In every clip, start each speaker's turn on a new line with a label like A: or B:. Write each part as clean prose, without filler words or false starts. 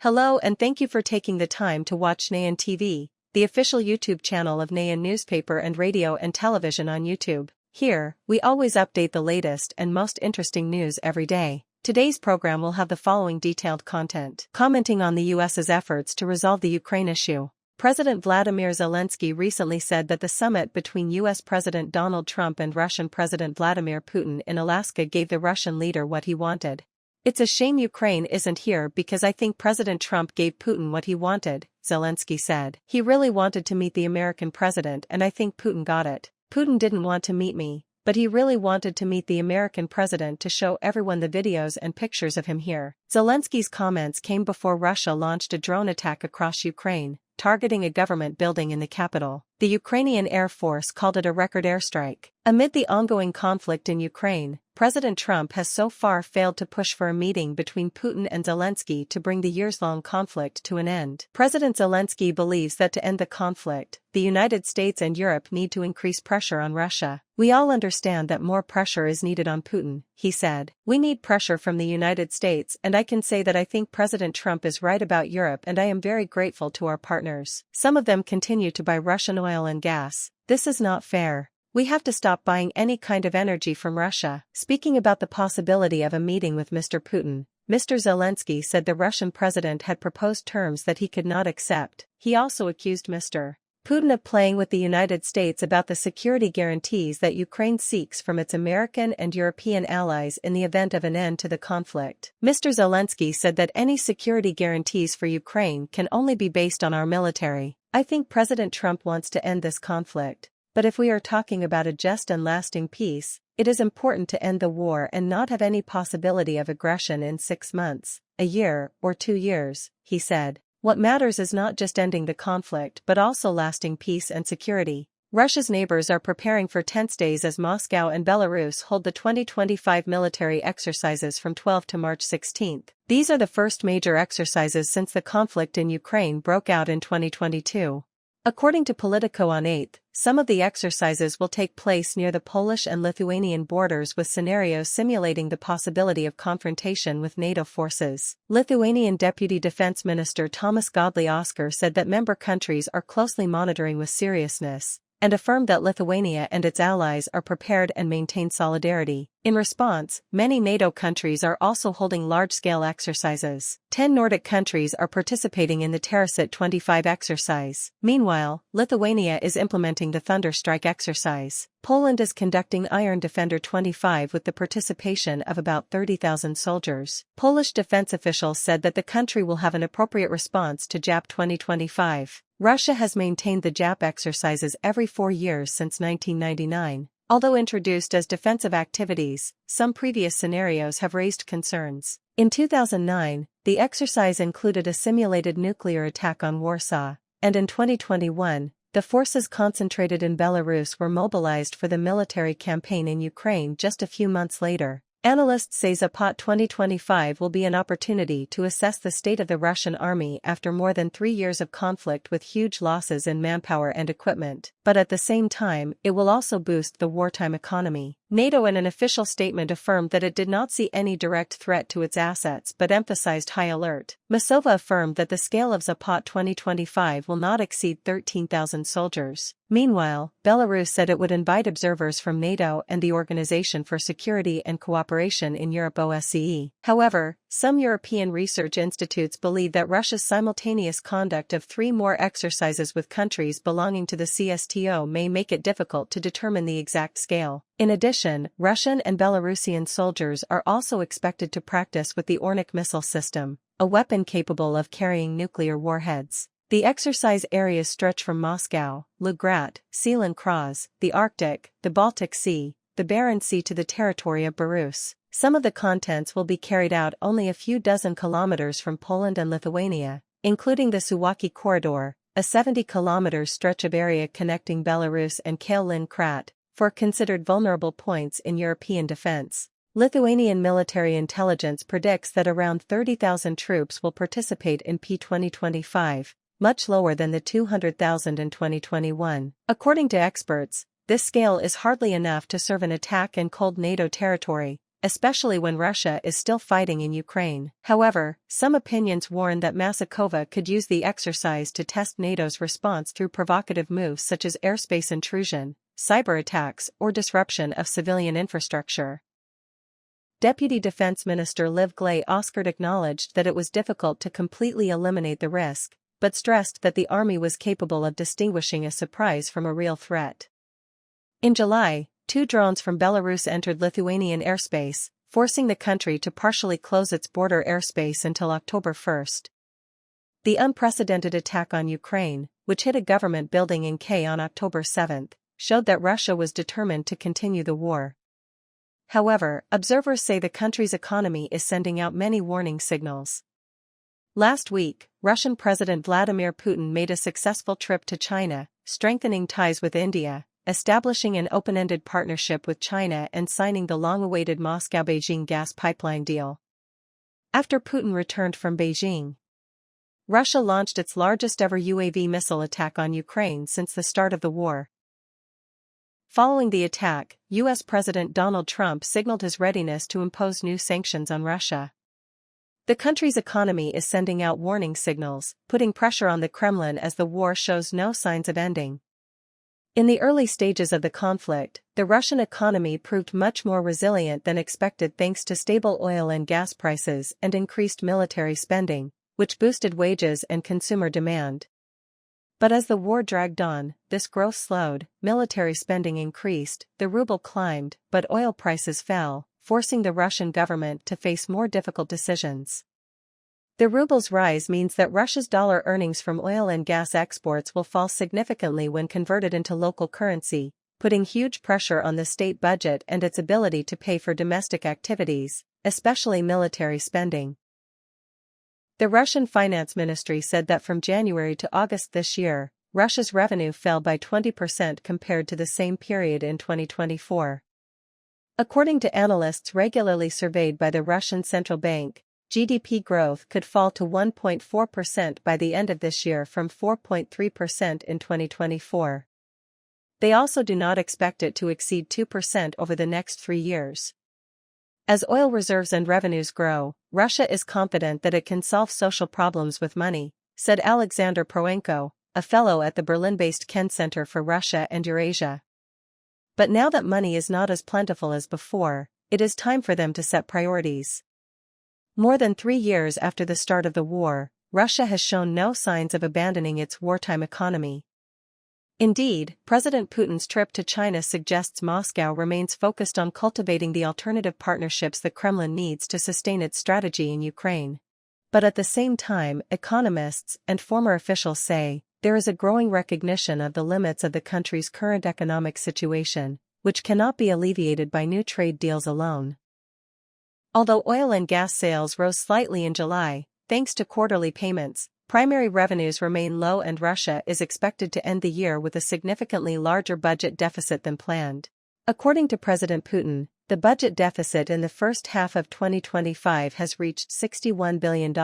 A: Hello and thank you for taking the time to watch Nghe An TV, the official YouTube channel of Nghe An Newspaper and radio and television on YouTube. Here, we always update the latest and most interesting news every day. Today's program will have the following detailed content. Commenting on the US's efforts to resolve the Ukraine issue. President Vladimir Zelensky recently said that the summit between US President Donald Trump and Russian President Vladimir Putin in Alaska gave the Russian leader what he wanted. "It's a shame Ukraine isn't here because I think President Trump gave Putin what he wanted," Zelensky said. "He really wanted to meet the American president and I think Putin got it. Putin didn't want to meet me, but he really wanted to meet the American president to show everyone the videos and pictures of him here." Zelensky's comments came before Russia launched a drone attack across Ukraine, targeting a government building in the capital. The Ukrainian Air Force called it a record airstrike. Amid the ongoing conflict in Ukraine, President Trump has so far failed to push for a meeting between Putin and Zelensky to bring the years-long conflict to an end. President Zelensky believes that to end the conflict, the United States and Europe need to increase pressure on Russia. "We all understand that more pressure is needed on Putin," he said. "We need pressure from the United States, and I can say that I think President Trump is right about Europe and I am very grateful to our partners. Some of them continue to buy Russian oil and gas. This is not fair. We have to stop buying any kind of energy from Russia." Speaking about the possibility of a meeting with Mr. Putin, Mr. Zelensky said the Russian president had proposed terms that he could not accept. He also accused Mr. Putin of playing with the United States about the security guarantees that Ukraine seeks from its American and European allies in the event of an end to the conflict. Mr. Zelensky said that any security guarantees for Ukraine can only be based on our military. "I think President Trump wants to end this conflict. But if we are talking about a just and lasting peace, it is important to end the war and not have any possibility of aggression in 6 months, a year, or 2 years," he said. "What matters is not just ending the conflict but also lasting peace and security." Russia's neighbors are preparing for tense days as Moscow and Belarus hold the 2025 military exercises from 12 to March 16. These are the first major exercises since the conflict in Ukraine broke out in 2022. According to Politico on 8, some of the exercises will take place near the Polish and Lithuanian borders with scenarios simulating the possibility of confrontation with NATO forces. Lithuanian Deputy Defense Minister Tomas Godley-Oskar said that member countries are closely monitoring with seriousness, and affirmed that Lithuania and its allies are prepared and maintain solidarity. In response, many NATO countries are also holding large-scale exercises. 10 Nordic countries are participating in the Terracit 25 exercise. Meanwhile, Lithuania is implementing the Thunder Strike exercise. Poland is conducting Iron Defender 25 with the participation of about 30,000 soldiers. Polish defense officials said that the country will have an appropriate response to JAP 2025. Russia has maintained the JAP exercises every 4 years since 1999. Although introduced as defensive activities, some previous scenarios have raised concerns. In 2009, the exercise included a simulated nuclear attack on Warsaw, and in 2021, the forces concentrated in Belarus were mobilized for the military campaign in Ukraine just a few months later. Analysts say Zapad 2025 will be an opportunity to assess the state of the Russian army after more than 3 years of conflict with huge losses in manpower and equipment, but at the same time, it will also boost the wartime economy. NATO in an official statement affirmed that it did not see any direct threat to its assets but emphasized high alert. Masova affirmed that the scale of Zapad 2025 will not exceed 13,000 soldiers. Meanwhile, Belarus said it would invite observers from NATO and the Organization for Security and Cooperation in Europe (OSCE). However, some European research institutes believe that Russia's simultaneous conduct of 3 more exercises with countries belonging to the CSTO may make it difficult to determine the exact scale. In addition, Russian and Belarusian soldiers are also expected to practice with the Ornik missile system, a weapon capable of carrying nuclear warheads. The exercise areas stretch from Moscow, Leningrad, Kaliningrad, the Arctic, the Baltic Sea, the Barents Sea to the territory of Belarus. Some of the contents will be carried out only a few dozen kilometers from Poland and Lithuania, including the Suwałki Corridor, a 70-kilometer stretch of area connecting Belarus and Kaliningrad, for considered vulnerable points in European defense. Lithuanian military intelligence predicts that around 30,000 troops will participate in P 2025, much lower than the 200,000 in 2021. According to experts, this scale is hardly enough to serve an attack in cold NATO territory, especially when Russia is still fighting in Ukraine. However, some opinions warn that Moscow could use the exercise to test NATO's response through provocative moves such as airspace intrusion, cyber attacks, or disruption of civilian infrastructure. Deputy Defense Minister Liv Glay-Oskard acknowledged that it was difficult to completely eliminate the risk, but stressed that the army was capable of distinguishing a surprise from a real threat. In July, 2 drones from Belarus entered Lithuanian airspace, forcing the country to partially close its border airspace until October 1. The unprecedented attack on Ukraine, which hit a government building in Kyiv on October 7, showed that Russia was determined to continue the war. However, observers say the country's economy is sending out many warning signals. Last week, Russian President Vladimir Putin made a successful trip to China, strengthening ties with India, establishing an open-ended partnership with China and signing the long-awaited Moscow-Beijing gas pipeline deal. After Putin returned from Beijing, Russia launched its largest-ever UAV missile attack on Ukraine since the start of the war. Following the attack, U.S. President Donald Trump signaled his readiness to impose new sanctions on Russia. The country's economy is sending out warning signals, putting pressure on the Kremlin as the war shows no signs of ending. In the early stages of the conflict, the Russian economy proved much more resilient than expected thanks to stable oil and gas prices and increased military spending, which boosted wages and consumer demand. But as the war dragged on, this growth slowed, military spending increased, the ruble climbed, but oil prices fell, forcing the Russian government to face more difficult decisions. The ruble's rise means that Russia's dollar earnings from oil and gas exports will fall significantly when converted into local currency, putting huge pressure on the state budget and its ability to pay for domestic activities, especially military spending. The Russian Finance Ministry said that from January to August this year, Russia's revenue fell by 20% compared to the same period in 2024. According to analysts regularly surveyed by the Russian Central Bank, GDP growth could fall to 1.4% by the end of this year from 4.3% in 2024. They also do not expect it to exceed 2% over the next 3 years. As oil reserves and revenues grow, Russia is confident that it can solve social problems with money, said Alexander Proenko, a fellow at the Berlin-based Ken Center for Russia and Eurasia. But now that money is not as plentiful as before, it is time for them to set priorities. More than 3 years after the start of the war, Russia has shown no signs of abandoning its wartime economy. Indeed, President Putin's trip to China suggests Moscow remains focused on cultivating the alternative partnerships the Kremlin needs to sustain its strategy in Ukraine. But at the same time, economists and former officials say, there is a growing recognition of the limits of the country's current economic situation, which cannot be alleviated by new trade deals alone. Although oil and gas sales rose slightly in July, thanks to quarterly payments, primary revenues remain low and Russia is expected to end the year with a significantly larger budget deficit than planned. According to President Putin, the budget deficit in the first half of 2025 has reached $61 billion,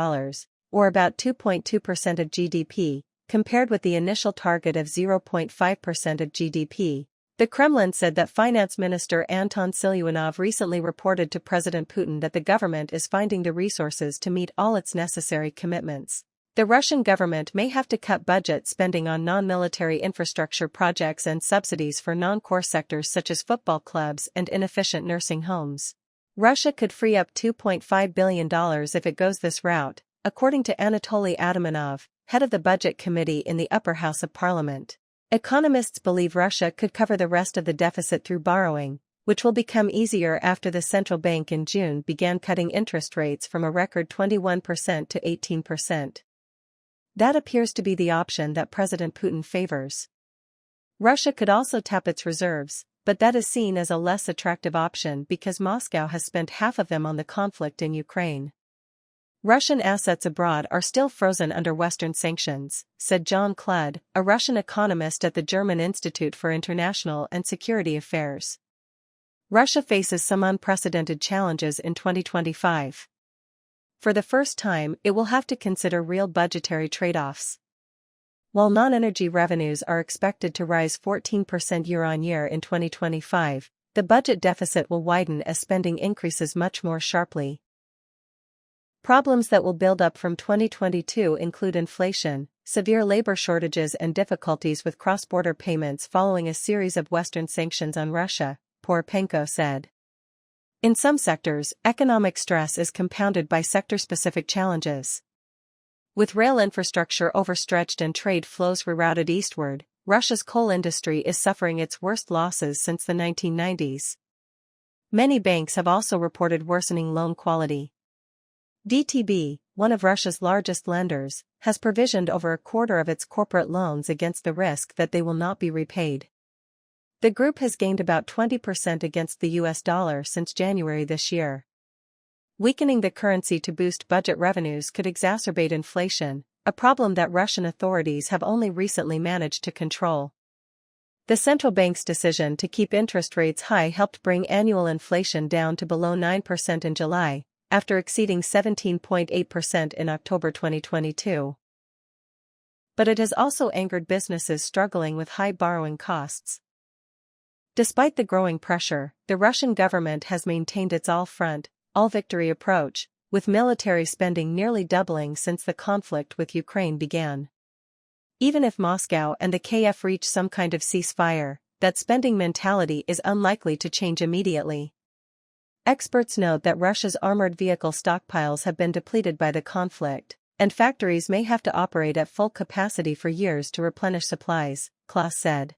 A: or about 2.2% of GDP, compared with the initial target of 0.5% of GDP. The Kremlin said that Finance Minister Anton Siluanov recently reported to President Putin that the government is finding the resources to meet all its necessary commitments. The Russian government may have to cut budget spending on non-military infrastructure projects and subsidies for non-core sectors such as football clubs and inefficient nursing homes. Russia could free up $2.5 billion if it goes this route, according to Anatoly Adamanov, head of the Budget Committee in the upper house of parliament. Economists believe Russia could cover the rest of the deficit through borrowing, which will become easier after the central bank in June began cutting interest rates from a record 21% to 18%. That appears to be the option that President Putin favors. Russia could also tap its reserves, but that is seen as a less attractive option because Moscow has spent half of them on the conflict in Ukraine. Russian assets abroad are still frozen under Western sanctions, said John Kludd, a Russian economist at the German Institute for International and Security Affairs. Russia faces some unprecedented challenges in 2025. For the first time, it will have to consider real budgetary trade-offs. While non-energy revenues are expected to rise 14% year-on-year in 2025, the budget deficit will widen as spending increases much more sharply. Problems that will build up from 2022 include inflation, severe labor shortages and difficulties with cross-border payments following a series of Western sanctions on Russia, Poropenko said. In some sectors, economic stress is compounded by sector-specific challenges. With rail infrastructure overstretched and trade flows rerouted eastward, Russia's coal industry is suffering its worst losses since the 1990s. Many banks have also reported worsening loan quality. VTB, one of Russia's largest lenders, has provisioned over a quarter of its corporate loans against the risk that they will not be repaid. The group has gained about 20% against the US dollar since January this year. Weakening the currency to boost budget revenues could exacerbate inflation, a problem that Russian authorities have only recently managed to control. The central bank's decision to keep interest rates high helped bring annual inflation down to below 9% in July, after exceeding 17.8% in October 2022. But it has also angered businesses struggling with high borrowing costs. Despite the growing pressure, the Russian government has maintained its all-front, all-victory approach, with military spending nearly doubling since the conflict with Ukraine began. Even if Moscow and the Kiev reach some kind of ceasefire, that spending mentality is unlikely to change immediately. Experts note that Russia's armored vehicle stockpiles have been depleted by the conflict, and factories may have to operate at full capacity for years to replenish supplies, Klaus said.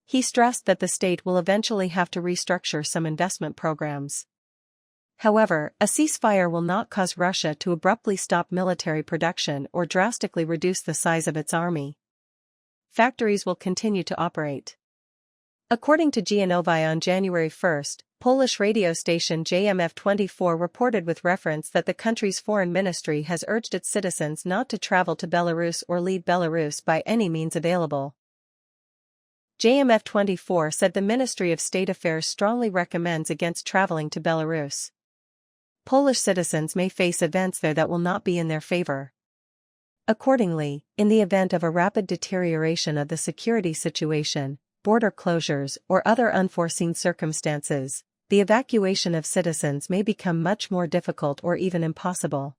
A: He stressed that the state will eventually have to restructure some investment programs. However, a ceasefire will not cause Russia to abruptly stop military production or drastically reduce the size of its army. Factories will continue to operate. According to GNOVI on January 1, Polish radio station JMF24 reported with reference that the country's foreign ministry has urged its citizens not to travel to Belarus or leave Belarus by any means available. JMF24 said the Ministry of State Affairs strongly recommends against traveling to Belarus. Polish citizens may face events there that will not be in their favor. Accordingly, in the event of a rapid deterioration of the security situation, border closures, or other unforeseen circumstances, the evacuation of citizens may become much more difficult or even impossible.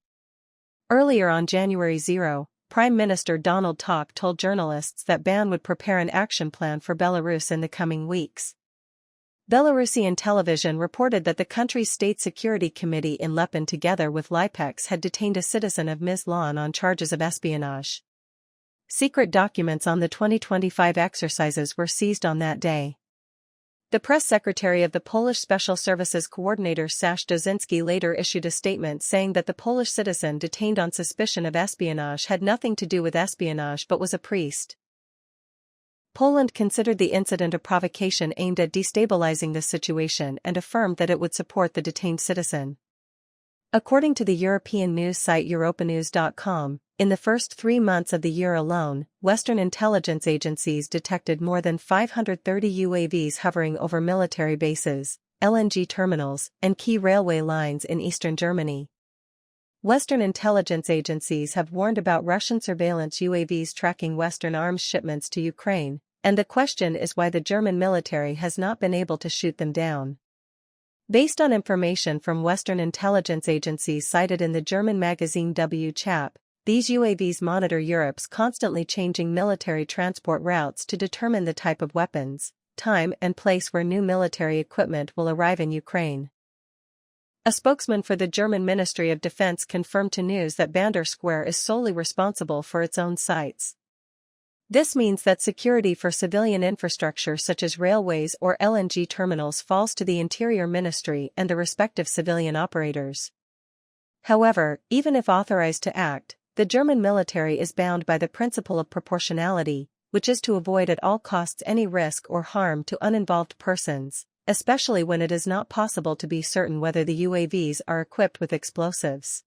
A: Earlier on January 0, Prime Minister Donald Tusk told journalists that Ban would prepare an action plan for Belarus in the coming weeks. Belarusian television reported that the country's State Security Committee in Lepen together with Lipex had detained a citizen of Mizlan on charges of espionage. Secret documents on the 2025 exercises were seized on that day. The press secretary of the Polish Special Services Coordinator Sasz Dozinski later issued a statement saying that the Polish citizen detained on suspicion of espionage had nothing to do with espionage but was a priest. Poland considered the incident a provocation aimed at destabilizing the situation and affirmed that it would support the detained citizen. According to the European news site europanews.com, in the first 3 months of the year alone, Western intelligence agencies detected more than 530 UAVs hovering over military bases, LNG terminals, and key railway lines in eastern Germany. Western intelligence agencies have warned about Russian surveillance UAVs tracking Western arms shipments to Ukraine, and the question is why the German military has not been able to shoot them down. Based on information from Western intelligence agencies cited in the German magazine WCHAP, these UAVs monitor Europe's constantly changing military transport routes to determine the type of weapons, time and place where new military equipment will arrive in Ukraine. A spokesman for the German Ministry of Defense confirmed to News that Bandar Square is solely responsible for its own sites. This means that security for civilian infrastructure such as railways or LNG terminals falls to the Interior Ministry and the respective civilian operators. However, even if authorized to act, the German military is bound by the principle of proportionality, which is to avoid at all costs any risk or harm to uninvolved persons, especially when it is not possible to be certain whether the UAVs are equipped with explosives.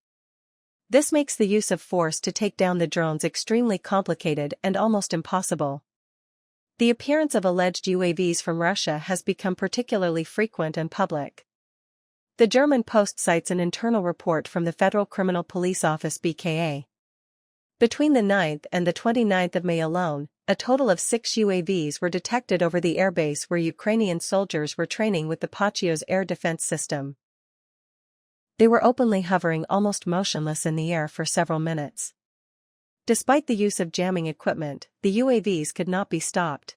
A: This makes the use of force to take down the drones extremely complicated and almost impossible. The appearance of alleged UAVs from Russia has become particularly frequent and public. The German Post cites an internal report from the Federal Criminal Police Office BKA. Between the 9th and the 29th of May alone, a total of 6 UAVs were detected over the airbase where Ukrainian soldiers were training with the Patriot's air defense system. They were openly hovering almost motionless in the air for several minutes. Despite the use of jamming equipment, the UAVs could not be stopped.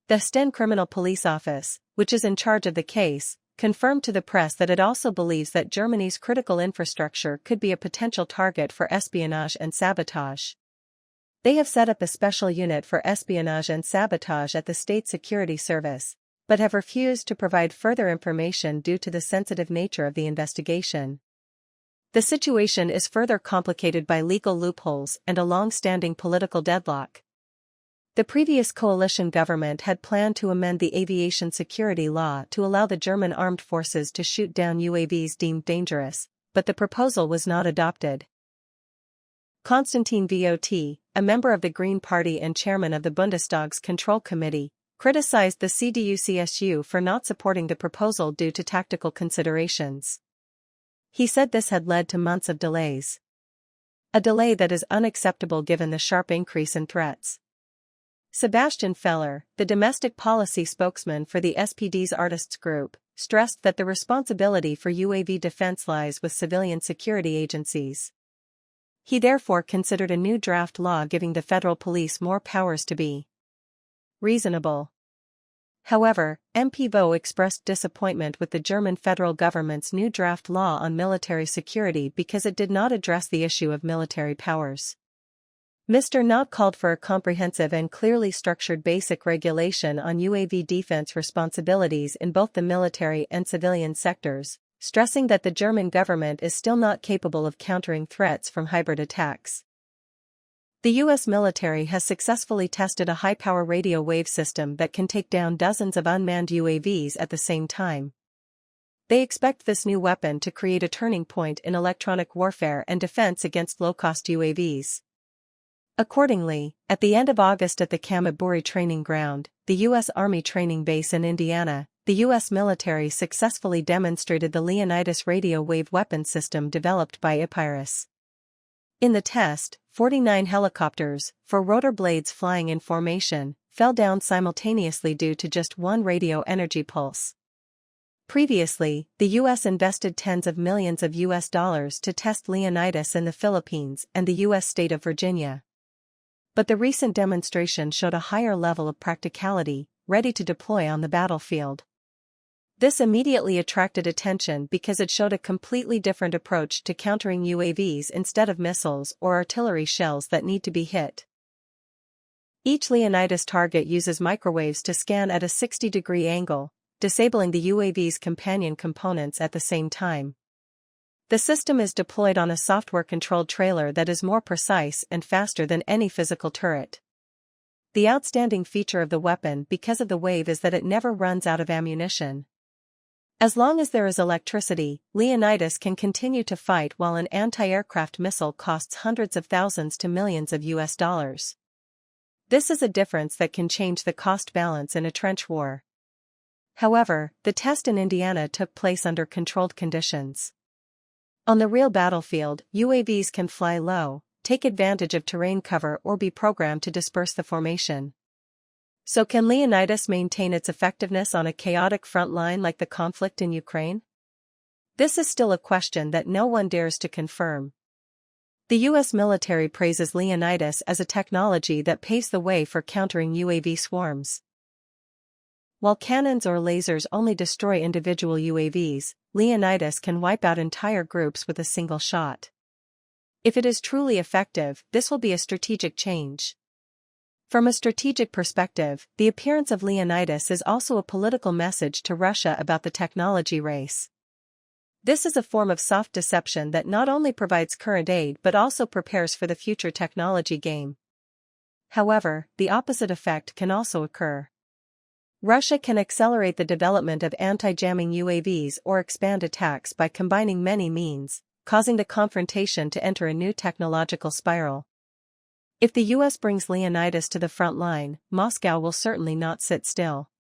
A: The Sten Criminal Police Office, which is in charge of the case, confirmed to the press that it also believes that Germany's critical infrastructure could be a potential target for espionage and sabotage. They have set up a special unit for espionage and sabotage at the State Security Service, but have refused to provide further information due to the sensitive nature of the investigation. The situation is further complicated by legal loopholes and a long-standing political deadlock. The previous coalition government had planned to amend the aviation security law to allow the German armed forces to shoot down UAVs deemed dangerous, but the proposal was not adopted. Konstantin Vot, a member of the Green Party and chairman of the Bundestag's Control Committee, criticized the CDU-CSU for not supporting the proposal due to tactical considerations. He said this had led to months of delays. A delay that is unacceptable given the sharp increase in threats. Sebastian Feller, the domestic policy spokesman for the SPD's artists group, stressed that the responsibility for UAV defense lies with civilian security agencies. He therefore considered a new draft law giving the federal police more powers to be reasonable. However, MP Vo expressed disappointment with the German federal government's new draft law on military security because it did not address the issue of military powers. Mr. Knott called for a comprehensive and clearly structured basic regulation on UAV defense responsibilities in both the military and civilian sectors, stressing that the German government is still not capable of countering threats from hybrid attacks. The U.S. military has successfully tested a high-power radio wave system that can take down dozens of unmanned UAVs at the same time. They expect this new weapon to create a turning point in electronic warfare and defense against low-cost UAVs. Accordingly, at the end of August at the Kamaburi Training Ground, the U.S. Army training base in Indiana, the U.S. military successfully demonstrated the Leonidas radio wave weapon system developed by Epirus. In the test, 49 helicopters, for rotor blades flying in formation, fell down simultaneously due to just one radio energy pulse. Previously, the U.S. invested tens of millions of U.S. dollars to test Leonidas in the Philippines and the U.S. state of Virginia. But the recent demonstration showed a higher level of practicality, ready to deploy on the battlefield. This immediately attracted attention because it showed a completely different approach to countering UAVs instead of missiles or artillery shells that need to be hit. Each Leonidas target uses microwaves to scan at a 60-degree angle, disabling the UAV's companion components at the same time. The system is deployed on a software-controlled trailer that is more precise and faster than any physical turret. The outstanding feature of the weapon because of the wave is that it never runs out of ammunition. As long as there is electricity, Leonidas can continue to fight while an anti-aircraft missile costs hundreds of thousands to millions of U.S. dollars. This is a difference that can change the cost balance in a trench war. However, the test in Indiana took place under controlled conditions. On the real battlefield, UAVs can fly low, take advantage of terrain cover or be programmed to disperse the formation. So can Leonidas maintain its effectiveness on a chaotic front line like the conflict in Ukraine? This is still a question that no one dares to confirm. The U.S. military praises Leonidas as a technology that paves the way for countering UAV swarms. While cannons or lasers only destroy individual UAVs, Leonidas can wipe out entire groups with a single shot. If it is truly effective, this will be a strategic change. From a strategic perspective, the appearance of Leonidas is also a political message to Russia about the technology race. This is a form of soft deception that not only provides current aid but also prepares for the future technology game. However, the opposite effect can also occur. Russia can accelerate the development of anti-jamming UAVs or expand attacks by combining many means, causing the confrontation to enter a new technological spiral. If the U.S. brings Leonidas to the front line, Moscow will certainly not sit still.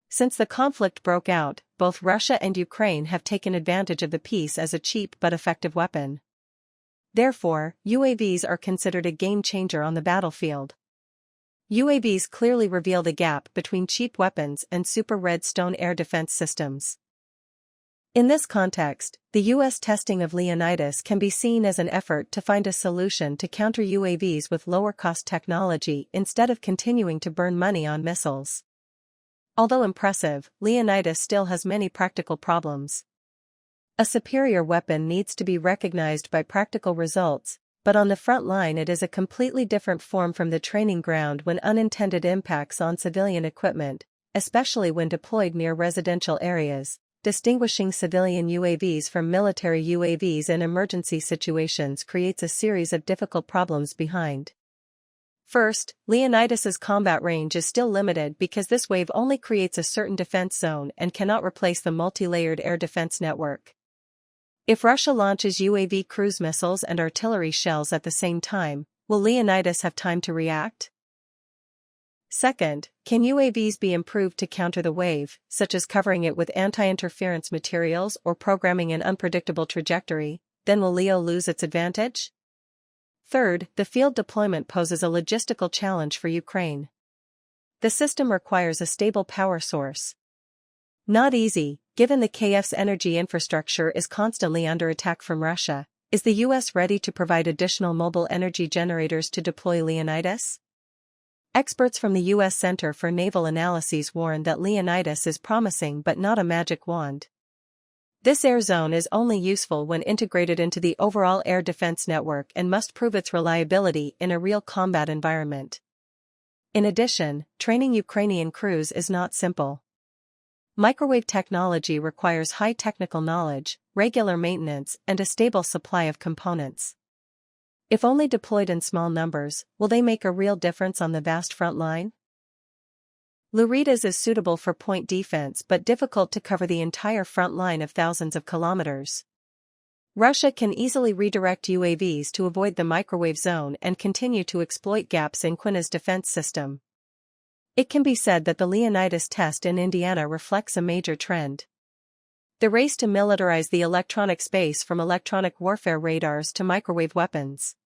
A: Since the conflict broke out, both Russia and Ukraine have taken advantage of the peace as a cheap but effective weapon. Therefore, UAVs are considered a game changer on the battlefield. UAVs clearly reveal the gap between cheap weapons and super Redstone air defense systems. In this context, the U.S. testing of Leonidas can be seen as an effort to find a solution to counter UAVs with lower-cost technology instead of continuing to burn money on missiles. Although impressive, Leonidas still has many practical problems. A superior weapon needs to be recognized by practical results, but on the front line it is a completely different form from the training ground when unintended impacts on civilian equipment, especially when deployed near residential areas. Distinguishing civilian UAVs from military UAVs in emergency situations creates a series of difficult problems behind. First, Leonidas's combat range is still limited because this wave only creates a certain defense zone and cannot replace the multi-layered air defense network. If Russia launches UAV cruise missiles and artillery shells at the same time, will Leonidas have time to react? Second, can UAVs be improved to counter the wave, such as covering it with anti-interference materials or programming an unpredictable trajectory? Then will LEO lose its advantage? Third, the field deployment poses a logistical challenge for Ukraine. The system requires a stable power source. Not easy, given the Kyiv's energy infrastructure is constantly under attack from Russia. Is the U.S. ready to provide additional mobile energy generators to deploy Leonidas? Experts from the U.S. Center for Naval Analyses warn that Leonidas is promising but not a magic wand. This air zone is only useful when integrated into the overall air defense network and must prove its reliability in a real combat environment. In addition, training Ukrainian crews is not simple. Microwave technology requires high technical knowledge, regular maintenance, and a stable supply of components. If only deployed in small numbers, will they make a real difference on the vast front line? Leonidas is suitable for point defense but difficult to cover the entire front line of thousands of kilometers. Russia can easily redirect UAVs to avoid the microwave zone and continue to exploit gaps in Ukraine's defense system. It can be said that the Leonidas test in Indiana reflects a major trend. The race to militarize the electronic space from electronic warfare radars to microwave weapons.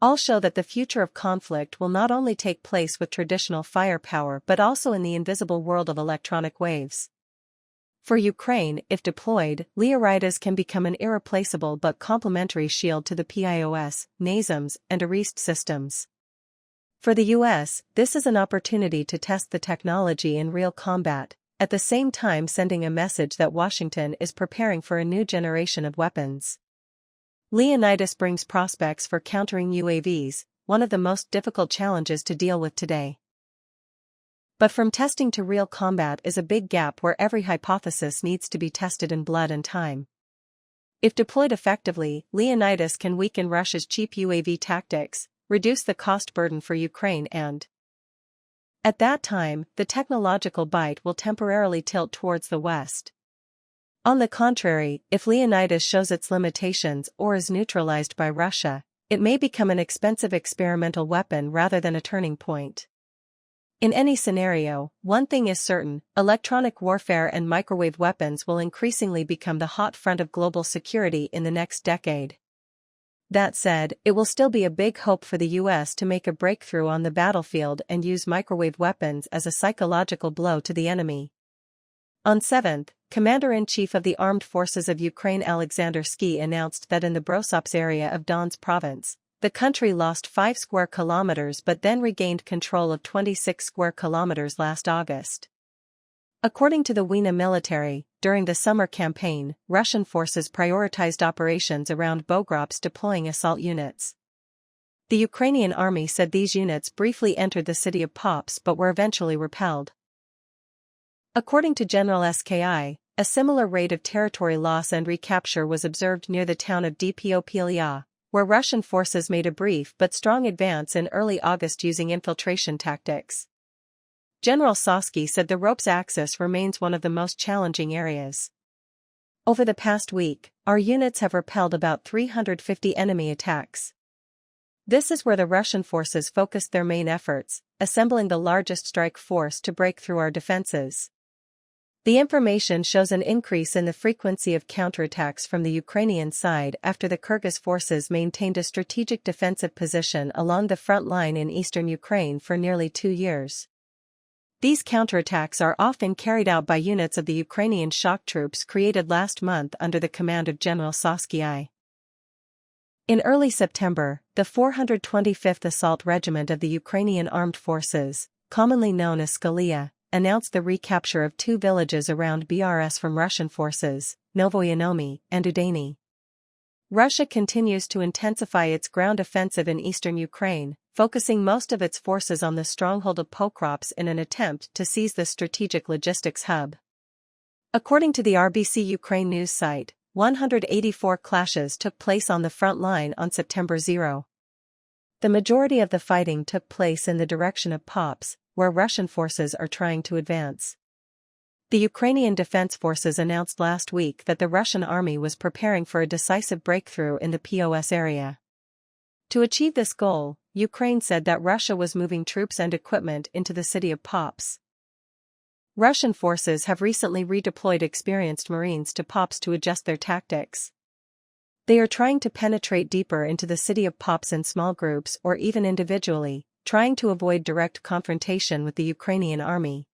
A: All show that the future of conflict will not only take place with traditional firepower but also in the invisible world of electronic waves. For Ukraine, if deployed, Leonidas can become an irreplaceable but complementary shield to the PIOS, NASAMS, and ARIST systems. For the U.S., this is an opportunity to test the technology in real combat, at the same time sending a message that Washington is preparing for a new generation of weapons. Leonidas brings prospects for countering UAVs, one of the most difficult challenges to deal with today. But from testing to real combat is a big gap where every hypothesis needs to be tested in blood and time. If deployed effectively, Leonidas can weaken Russia's cheap UAV tactics, reduce the cost burden for Ukraine and, at that time, the technological bite will temporarily tilt towards the West. On the contrary, if Leonidas shows its limitations or is neutralized by Russia, it may become an expensive experimental weapon rather than a turning point. In any scenario, one thing is certain: electronic warfare and microwave weapons will increasingly become the hot front of global security in the next decade. That said, it will still be a big hope for the U.S. to make a breakthrough on the battlefield and use microwave weapons as a psychological blow to the enemy. On 7th, Commander-in-Chief of the Armed Forces of Ukraine Alexander Ski announced that in the Brosops area of Donetsk province, the country lost 5 square kilometers but then regained control of 26 square kilometers last August. According to the Wiener military, during the summer campaign, Russian forces prioritized operations around Bogrops, deploying assault units. The Ukrainian army said these units briefly entered the city of Pops but were eventually repelled. According to General Ski, a similar rate of territory loss and recapture was observed near the town of Dpopilia, where Russian forces made a brief but strong advance in early August using infiltration tactics. General Sosky said the ropes axis remains one of the most challenging areas. Over the past week, our units have repelled about 350 enemy attacks. This is where the Russian forces focused their main efforts, assembling the largest strike force to break through our defenses. The information shows an increase in the frequency of counterattacks from the Ukrainian side after the Kyrgyz forces maintained a strategic defensive position along the front line in eastern Ukraine for nearly 2 years. These counterattacks are often carried out by units of the Ukrainian shock troops created last month under the command of General Zelensky. In early September, the 425th Assault Regiment of the Ukrainian Armed Forces, commonly known as Skalia, announced the recapture of 2 villages around Brs from Russian forces, Novoyanomy and Udany. Russia continues to intensify its ground offensive in eastern Ukraine, focusing most of its forces on the stronghold of Pokrovsk in an attempt to seize the strategic logistics hub. According to the RBC Ukraine news site, 184 clashes took place on the front line on September 0. The majority of the fighting took place in the direction of Popasna, where Russian forces are trying to advance. The Ukrainian Defense Forces announced last week that the Russian army was preparing for a decisive breakthrough in the POS area. To achieve this goal, Ukraine said that Russia was moving troops and equipment into the city of Popasna. Russian forces have recently redeployed experienced Marines to Popasna to adjust their tactics. They are trying to penetrate deeper into the city of Popasna in small groups or even individually, trying to avoid direct confrontation with the Ukrainian army.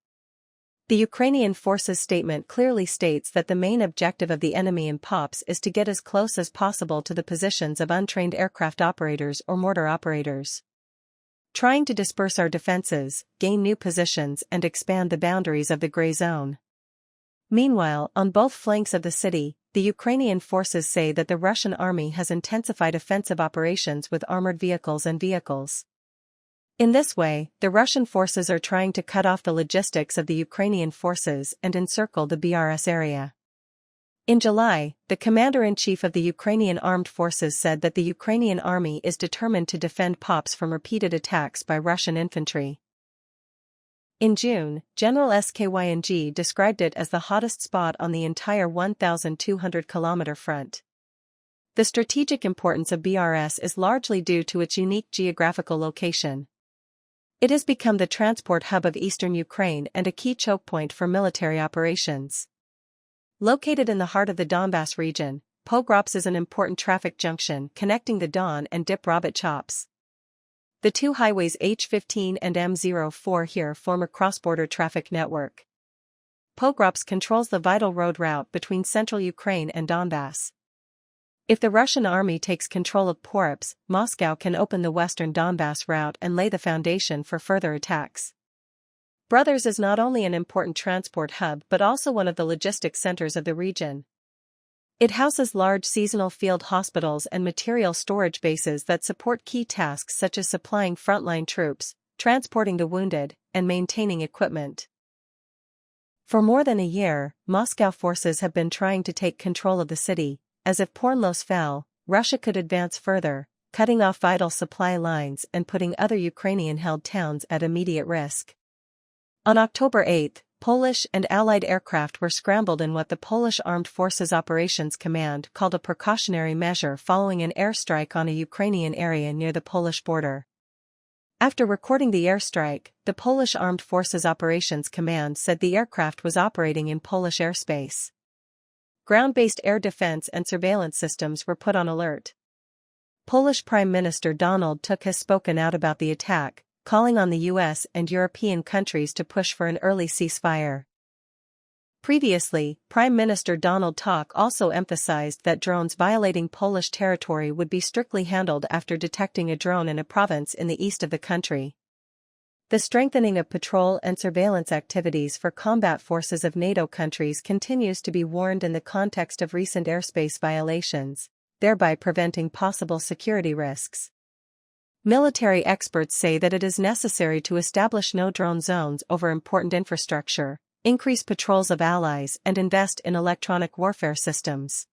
A: The Ukrainian forces statement clearly states that the main objective of the enemy in Popasna is to get as close as possible to the positions of untrained aircraft operators or mortar operators. Trying to disperse our defenses, gain new positions and expand the boundaries of the gray zone. Meanwhile, on both flanks of the city, the Ukrainian forces say that the Russian army has intensified offensive operations with armored vehicles and vehicles. In this way, the Russian forces are trying to cut off the logistics of the Ukrainian forces and encircle the Brs area. In July, the commander-in-chief of the Ukrainian Armed Forces said that the Ukrainian army is determined to defend Popasna from repeated attacks by Russian infantry. In June, General Skyng described it as the hottest spot on the entire 1,200-kilometer front. The strategic importance of Brs is largely due to its unique geographical location. It has become the transport hub of eastern Ukraine and a key choke point for military operations. Located in the heart of the Donbas region, Pokrovsk is an important traffic junction connecting the Don and Dnipropetrovsk. The 2 highways H15 and M04 here form a cross-border traffic network. Pokrovsk controls the vital road route between central Ukraine and Donbas. If the Russian army takes control of Pokrovsk, Moscow can open the western Donbas route and lay the foundation for further attacks. Brothers is not only an important transport hub but also one of the logistics centers of the region. It houses large seasonal field hospitals and material storage bases that support key tasks such as supplying frontline troops, transporting the wounded, and maintaining equipment. For more than a year, Moscow forces have been trying to take control of the city, as if Pornlos fell, Russia could advance further, cutting off vital supply lines and putting other Ukrainian-held towns at immediate risk. On October 8, Polish and Allied aircraft were scrambled in what the Polish Armed Forces Operations Command called a precautionary measure following an airstrike on a Ukrainian area near the Polish border. After recording the airstrike, the Polish Armed Forces Operations Command said the aircraft was operating in Polish airspace. Ground-based air defense and surveillance systems were put on alert. Polish Prime Minister Donald Tusk has spoken out about the attack, calling on the US and European countries to push for an early ceasefire. Previously, Prime Minister Donald Tusk also emphasized that drones violating Polish territory would be strictly handled after detecting a drone in a province in the east of the country. The strengthening of patrol and surveillance activities for combat forces of NATO countries continues to be warned in the context of recent airspace violations, thereby preventing possible security risks. Military experts say that it is necessary to establish no-drone zones over important infrastructure, increase patrols of allies and invest in electronic warfare systems.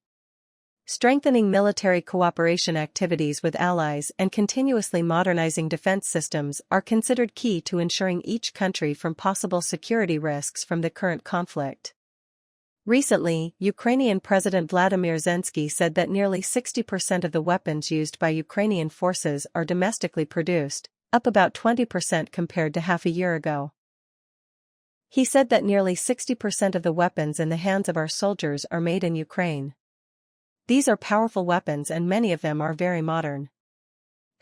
A: Strengthening military cooperation activities with allies and continuously modernizing defense systems are considered key to ensuring each country from possible security risks from the current conflict. Recently, Ukrainian President Vladimir Zelensky said that nearly 60% of the weapons used by Ukrainian forces are domestically produced, up about 20% compared to half a year ago. He said that nearly 60% of the weapons in the hands of our soldiers are made in Ukraine. These are powerful weapons and many of them are very modern.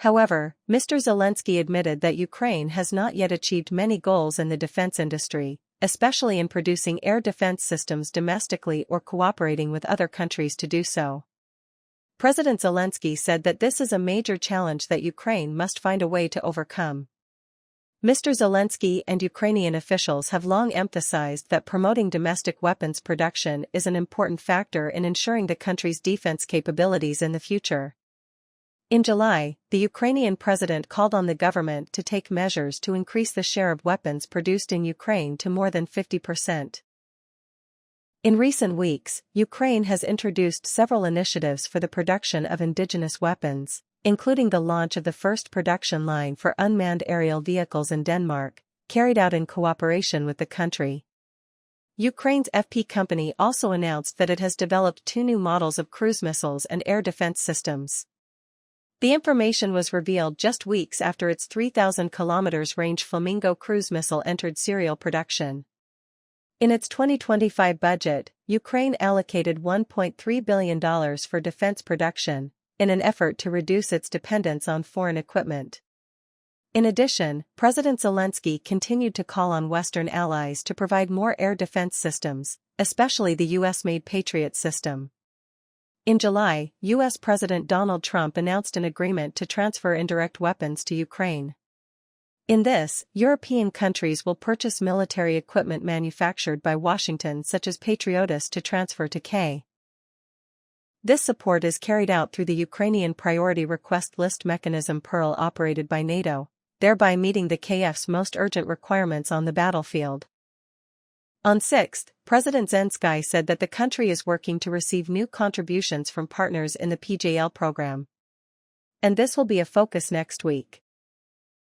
A: However, Mr. Zelensky admitted that Ukraine has not yet achieved many goals in the defense industry, especially in producing air defense systems domestically or cooperating with other countries to do so. President Zelensky said that this is a major challenge that Ukraine must find a way to overcome. Mr. Zelensky and Ukrainian officials have long emphasized that promoting domestic weapons production is an important factor in ensuring the country's defense capabilities in the future. In July, the Ukrainian president called on the government to take measures to increase the share of weapons produced in Ukraine to more than 50%. In recent weeks, Ukraine has introduced several initiatives for the production of indigenous weapons, including the launch of the first production line for unmanned aerial vehicles in Denmark, carried out in cooperation with the country. Ukraine's FP company also announced that it has developed 2 new models of cruise missiles and air defense systems. The information was revealed just weeks after its 3,000 km range Flamingo cruise missile entered serial production. In its 2025 budget, Ukraine allocated $1.3 billion for defense production, in an effort to reduce its dependence on foreign equipment. In addition, President Zelensky continued to call on Western allies to provide more air defense systems, especially the US-made Patriot system. In July, US President Donald Trump announced an agreement to transfer indirect weapons to Ukraine. In this, European countries will purchase military equipment manufactured by Washington such as Patriotus to transfer to Kyiv. This support is carried out through the Ukrainian Priority Request List mechanism Pearl operated by NATO, thereby meeting the Kyiv's most urgent requirements on the battlefield. On 6th, President Zelensky said that the country is working to receive new contributions from partners in the PJL program. And this will be a focus next week.